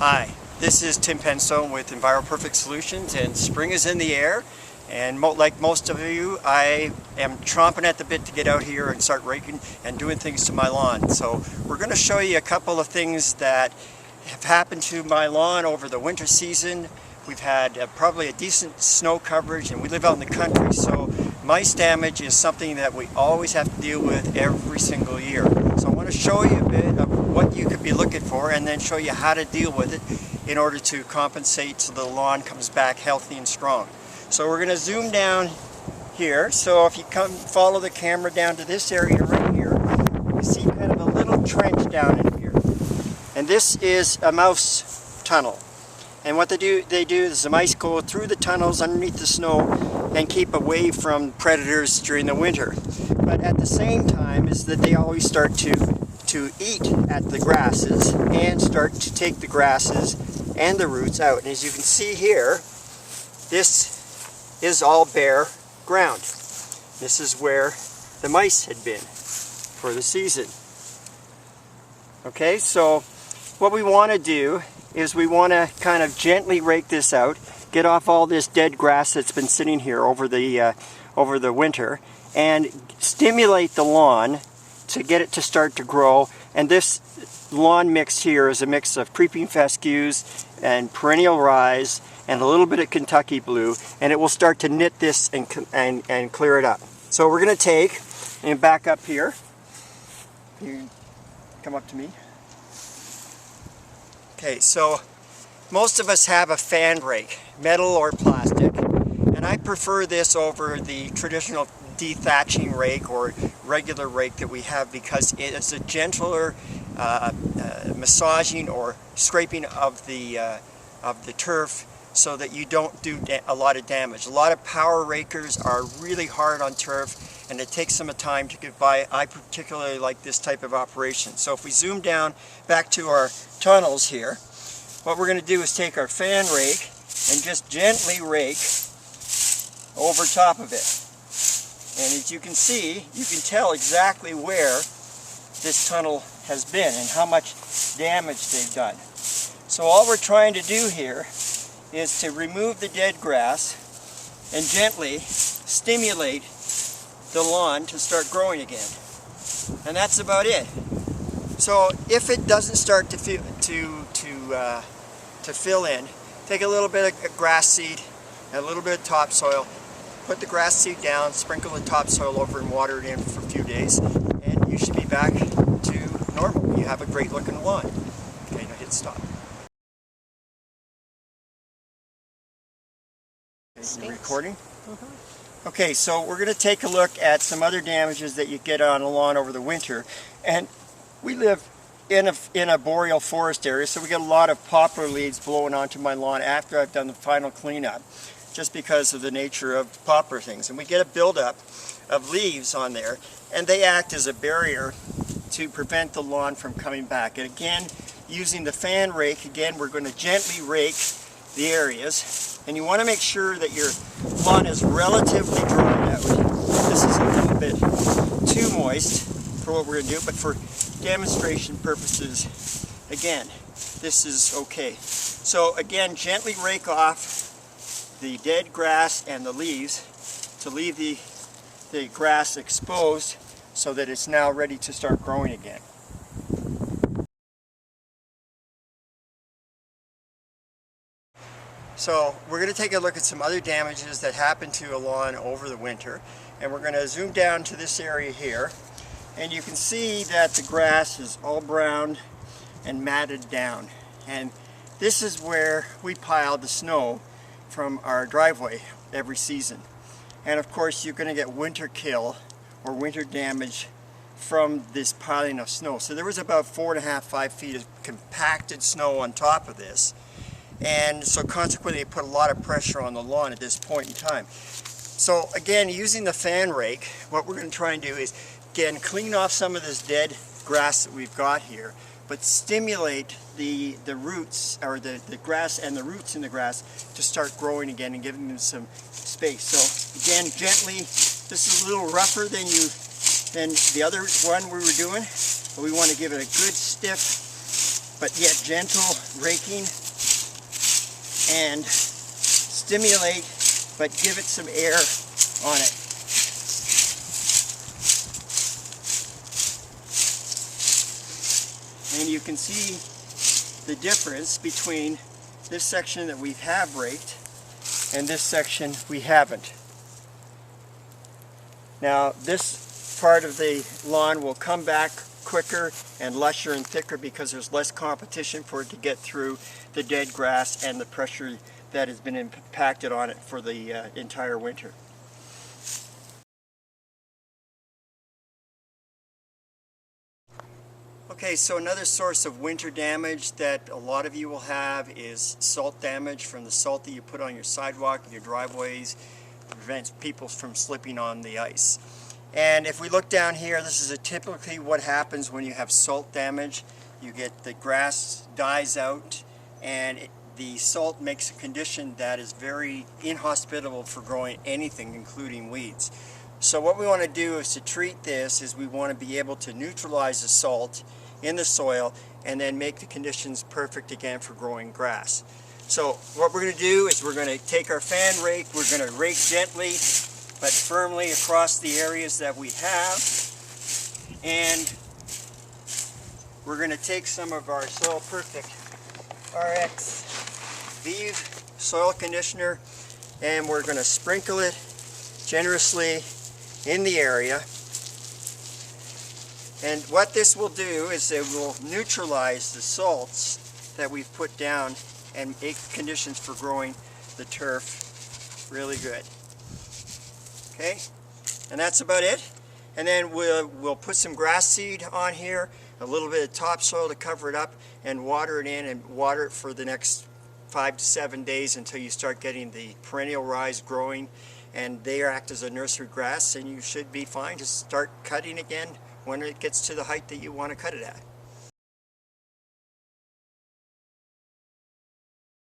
Hi, this is Tim Penstone with EnviroPerfect Solutions, and spring is in the air, and like most of you, I am chomping at the bit to get out here and start raking and doing things to my lawn. So we're going to show you a couple of things that have happened to my lawn over the winter season. We've had probably a decent snow coverage, and we live out in the country, so mice damage is something that we always have to deal with every single year. So I want to show you a bit of what you could be looking for and then show you how to deal with it in order to compensate so the lawn comes back healthy and strong. So we're going to zoom down here. So if you come follow the camera down to this area right here, you see kind of a little trench down in here. And this is a mouse tunnel. And what they do is the mice go through the tunnels underneath the snow and keep away from predators during the winter. But at the same time is that they always start to eat at the grasses and start to take the grasses and the roots out. And as you can see here, this is all bare ground. This is where the mice had been for the season. Okay, so what we want to do is we want to kind of gently rake this out, get off all this dead grass that's been sitting here over the winter, and stimulate the lawn to get it to start to grow. And this lawn mix here is a mix of creeping fescues and perennial rye and a little bit of Kentucky blue, and it will start to knit this and clear it up. So we're going to take and back up here. You come up to me. Okay, so most of us have a fan rake, metal or plastic, and I prefer this over the traditional dethatching rake or regular rake that we have because it is a gentler massaging or scraping of the turf so that you don't do a lot of damage. A lot of power rakers are really hard on turf, and it takes some time to get by. I particularly like this type of operation. So if we zoom down back to our tunnels here, what we're going to do is take our fan rake and just gently rake over top of it. And as you can see, you can tell exactly where this tunnel has been and how much damage they've done. So all we're trying to do here is to remove the dead grass and gently stimulate the lawn to start growing again. And that's about it. So if it doesn't start to fill in, take a little bit of grass seed and a little bit of topsoil, put the grass seed down, sprinkle the topsoil over and water it in for a few days, and you should be back to normal. You have a great looking lawn. Okay, now hit stop. Okay, you recording? Mm-hmm. Okay, so we're going to take a look at some other damages that you get on a lawn over the winter. And we live in a boreal forest area, so we get a lot of poplar leaves blowing onto my lawn after I've done the final cleanup, just because of the nature of poplar things. And we get a buildup of leaves on there, and they act as a barrier to prevent the lawn from coming back. And again, using the fan rake, again, we're going to gently rake the areas, and you want to make sure that your lawn is relatively dried out. This is a little bit too moist for what we're going to do, but for demonstration purposes, again, this is okay. So again, gently rake off the dead grass and the leaves to leave the grass exposed so that it's now ready to start growing again. So we're going to take a look at some other damages that happen to a lawn over the winter, and we're going to zoom down to this area here, and you can see that the grass is all brown and matted down, and this is where we pile the snow from our driveway every season. And of course you're going to get winter kill or winter damage from this piling of snow. So there was about 4.5 to 5 feet of compacted snow on top of this, and so consequently it put a lot of pressure on the lawn at this point in time. So again, using the fan rake, what we're going to try and do is again clean off some of this dead grass that we've got here, but stimulate the roots, or the grass and the roots in the grass to start growing again and giving them some space. So again, gently, this is a little rougher than the other one we were doing, but we want to give it a good stiff but yet gentle raking, and stimulate, but give it some air on it. And you can see the difference between this section that we have raked and this section we haven't. Now this part of the lawn will come back quicker and lusher and thicker because there's less competition for it to get through the dead grass and the pressure that has been impacted on it for the entire winter. Okay, so another source of winter damage that a lot of you will have is salt damage from the salt that you put on your sidewalk and your driveways. It prevents people from slipping on the ice. And if we look down here, this is typically what happens when you have salt damage. You get the grass dies out, and the salt makes a condition that is very inhospitable for growing anything, including weeds. So what we want to do is to treat this is we want to be able to neutralize the salt in the soil and then make the conditions perfect again for growing grass. So what we're going to do is we're going to take our fan rake, we're going to rake gently but firmly across the areas that we have, and we're going to take some of our Soil Perfect RX Vive soil conditioner and we're going to sprinkle it generously in the area. And what this will do is it will neutralize the salts that we've put down and make conditions for growing the turf really good. Okay, and that's about it. And then we'll put some grass seed on here, a little bit of topsoil to cover it up, and water it in, and water it for the next 5 to 7 days until you start getting the perennial rise growing, and they act as a nursery grass, and you should be fine to start cutting again when it gets to the height that you want to cut it at.